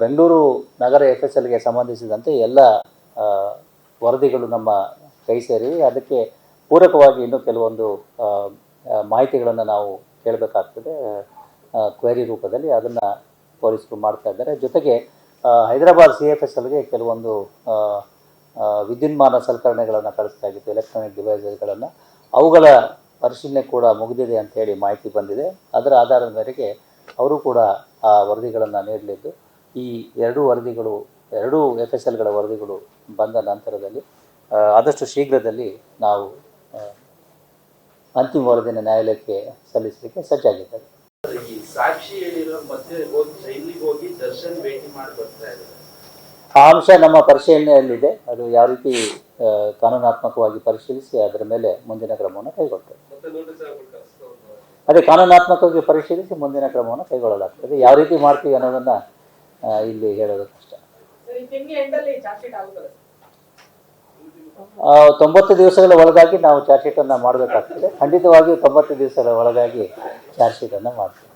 ಬೆಂಗಳೂರು ನಗರ FSLಗೆ ಸಂಬಂಧಿಸಿದಂತೆ ಎಲ್ಲ ವರದಿಗಳು ನಮ್ಮ ಕೈ ಸೇರಿವೆ. ಅದಕ್ಕೆ ಪೂರಕವಾಗಿ ಇನ್ನೂ ಕೆಲವೊಂದು ಮಾಹಿತಿಗಳನ್ನು ನಾವು ಕೇಳಬೇಕಾಗ್ತದೆ ಕ್ವೆರಿ ರೂಪದಲ್ಲಿ. ಅದನ್ನು ಪೊಲೀಸರು ಮಾಡ್ತಾ ಇದ್ದಾರೆ. ಜೊತೆಗೆ ಹೈದರಾಬಾದ್ CFSLಗೆ ಕೆಲವೊಂದು ವಿದ್ಯುನ್ಮಾನ ಸಲಕರಣೆಗಳನ್ನು ಕಳಿಸ್ತಾಗಿತ್ತು, ಎಲೆಕ್ಟ್ರಾನಿಕ್ ಡಿವೈಸಸ್ಗಳನ್ನು. ಅವುಗಳ ಪರಿಶೀಲನೆ ಕೂಡ ಮುಗಿದಿದೆ ಅಂಥೇಳಿ ಮಾಹಿತಿ ಬಂದಿದೆ. ಅದರ ಆಧಾರದ ಮೇರೆಗೆ ಅವರು ಕೂಡ ಆ ವರದಿಗಳನ್ನು ನೀಡಲಿದ್ದು, ಈ ಎರಡೂ FSLಗಳ ವರದಿಗಳು ಬಂದ ನಂತರದಲ್ಲಿ ಆದಷ್ಟು ಶೀಘ್ರದಲ್ಲಿ ನಾವು ಅಂತಿಮ ವರದಿಯನ್ನು ನ್ಯಾಯಾಲಯಕ್ಕೆ ಸಲ್ಲಿಸಲಿಕ್ಕೆ ಸಜ್ಜಾಗಿದ್ದಾರೆ. ಸಾಕ್ಷಿ ಹೇಳಿರೋ ಮತ್ತೆ ಜೈಲಿಗೆ ಹೋಗಿ ದರ್ಶನ್ ಭೇಟಿ ಮಾಡಿ ಬರ್ತಾ ಇದ್ದಾರೆ. ಆ ಅಂಶ ನಮ್ಮ ಪರಿಶೀಲನೆಯಲ್ಲಿದೆ. ಅದು ಯಾವ ರೀತಿ ಕಾನೂನಾತ್ಮಕವಾಗಿ ಪರಿಶೀಲಿಸಿ ಅದರ ಮೇಲೆ ಮುಂದಿನ ಕ್ರಮವನ್ನು ಕೈಗೊಳ್ತೇವೆ. ಅದೇ ಕಾನೂನಾತ್ಮಕವಾಗಿ ಪರಿಶೀಲಿಸಿ ಮುಂದಿನ ಕ್ರಮವನ್ನು ಕೈಗೊಳ್ಳಲಾಗ್ತದೆ. ಯಾವ ರೀತಿ ಮಾಡ್ತೀವಿ ಅನ್ನೋದನ್ನು ಇಲ್ಲಿ ಹೇಳೋದು ಕಷ್ಟ. 90 ದಿವಸಗಳ ಒಳಗಾಗಿ ನಾವು ಚಾರ್ಜ್ ಶೀಟನ್ನು ಮಾಡಬೇಕಾಗ್ತದೆ. ಖಂಡಿತವಾಗಿಯೂ 90 ದಿವಸಗಳ ಒಳಗಾಗಿ ಚಾರ್ಜ್ ಶೀಟನ್ನು ಮಾಡ್ತೀವಿ.